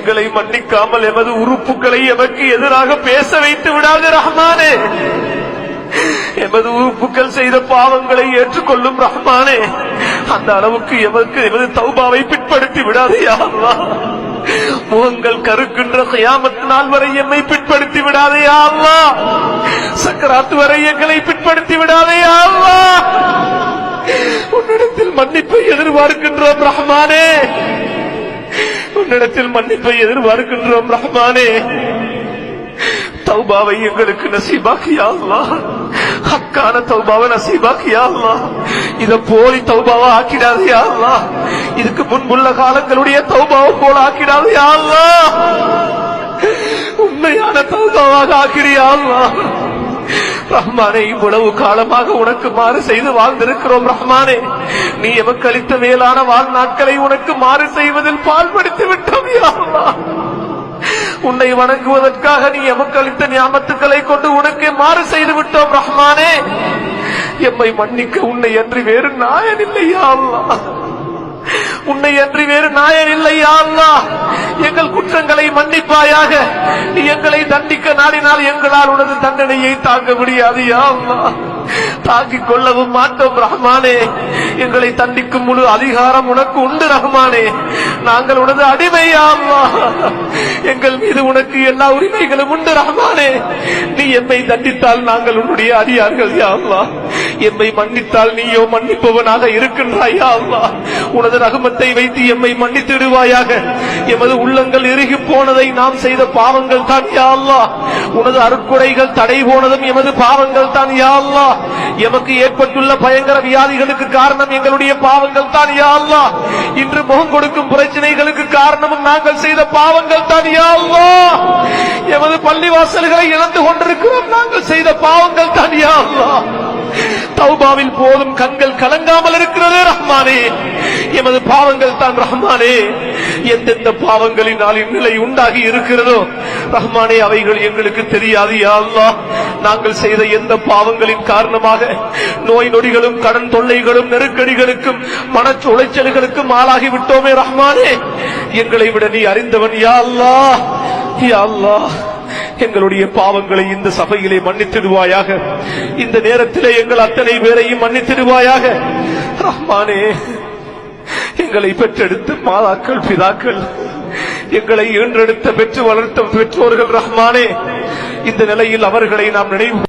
எங்களை மன்னிக்காமல் எமது உறுப்புகளை எமக்கு எதிராக பேச வைத்து விடாது ரஹ்மானே. எமது உறுப்புகள் செய்த பாவங்களை ஏற்றுக்கொள்ளும் ரஹ்மானே. அந்த அளவுக்கு எமது தௌபாவை பிற்படுத்தி விடாது யா அல்லாஹ். முகங்கள் கருக்கின்ற கியாமத் நாள் வரை எம்மை பிற்படுத்தி விடாதே யா அல்லாஹ். சக்கராத் வரை எங்களை பிற்படுத்தி விடாதே யா அல்லாஹ். உன்னிடத்தில் மன்னிப்பை எதிர்பார்க்கின்றோம் ரஹ்மானே. உன்னிடத்தில் மன்னிப்பை எதிர்பார்க்கின்றோம் ரஹ்மானே. தௌபாவை எங்களுக்கு நசீபாக்கி யா அல்லாஹ். ஹக்கான தௌபாவை நசீபாக்கி யா அல்லாஹ். இத போலி தௌபாவா ஆக்கிடாதே யா அல்லாஹ். இதுக்கு முன்புள்ள காலங்களுடைய தௌபாவை போல ஆக்கிடாதே யா அல்லாஹ். உண்மையான தௌபாவாக ஆக்கிறியா அல்லாஹ். ரஹ்மானே, இவ்வளவு காலமாக உனக்கு மாறு செய்து வாழ்ந்திருக்கிறோம் ரஹ்மானே. நீ எமக்கு அளித்த மேலான வாழ்நாட்களை உனக்கு மாறு செய்வதில் பால்படுத்தி விட்டோம் யா அல்லாஹ். உன்னை வணங்குவதற்காக நீ எமக்கு அளித்த நியாமத்துக்களை கொண்டு உனக்கே மாறு செய்து விட்டோம் ரஹ்மானே. எம்மை மன்னிக்க உன்னை அன்றி வேறு நாயன் இல்லை யா அல்லாஹ். உன்னை அன்றி வேறு நாயன் இல்லை யா அல்லாஹ். எங்கள் குற்றங்களை மன்னிப்பாயாக. நீ எங்களை தண்டிக்க நாடினால் எங்களால் உனது தண்டனையை தாங்க முடியாது யா அல்லாஹ். தாங்கிக் கொள்ளவும் மாட்டோம் ரஹ்மானே. எங்களை தண்டிக்கும் முழு அதிகாரம் உனக்கு உண்டு ரஹ்மானே. நாங்கள் உனது அடிமை யா அல்லாஹ். எங்கள் மீது உனக்கு எல்லா உரிமைகளும் உண்டு ரஹ்மானே. நீ எம்மை தண்டித்தால் நாங்கள் உன்னுடைய அடியார்கள் யா அல்லாஹ். எம்மை மன்னித்தால் நீயோ மன்னிப்பவனாக இருக்கின்றாய் யா அல்லாஹ். உனது ரஹ்மத்தை வைத்து எம்மை மன்னித்திடுவாயாக. எமது உள்ளங்கள் இறுகி போனதை நாம் செய்த பாவங்கள் தான் யா அல்லாஹ். உனது அருட்கொடைகள் தடை போனதும் எமது பாவங்கள் தான் யா அல்லாஹ். எமக்கு ஏற்பட்டுள்ள பயங்கர வியாதிகளுக்கு காரணம் எங்களுடைய பாவங்கள் தான் யா அல்லாஹ். இன்று முகம் கொடுக்கும் பிரச்சனைகளுக்கு காரணமும் நாங்கள் செய்த பாவங்கள் தான் யா அல்லாஹ். எமது பள்ளிவாசல்களை இழந்து கொண்டிருக்கிறோம் நாங்கள் செய்த பாவங்கள் தான் யா அல்லாஹ். தௌபாவில் போதும் கண்கள் கலங்காமல் இருக்கிறதே ரஹ்மானே. எமது பாவங்கள் தான் ரஹ்மானே. எந்தெந்த பாவங்களினால் இந்நிலை உண்டாகி இருக்கிறதோ ரஹ்மானே அவைகள் எங்களுக்கு தெரியாது யா அல்லாஹ். நாங்கள் செய்த எந்த பாவங்களின் காரணமாக நோய் நொடிகளும் கடன் தொல்லைகளும் நெருக்கடிகளுக்கும் மனச்ச உளைச்சல்களுக்கும் ஆளாகி விட்டோமே ரஹ்மானே. எங்களை விட நீ அறிந்தவன் யா அல்லாஹ். யா அல்லாஹ், எங்களுடைய பாவங்களை இந்த சபையிலே மன்னித்திடுவாயாக. இந்த நேரத்திலே எங்கள் அத்தனை பேரையும் மன்னித்திடுவாயாக ரஹ்மானே. எங்களை பெற்றெடுத்த மாதாக்கள் பிதாக்கள், எங்களை ஈன்றெடுத்த பெற்று வளர்த்த பெற்றோர்கள் ரஹ்மானே, இந்த நிலையில் அவர்களை நாம் நினைவு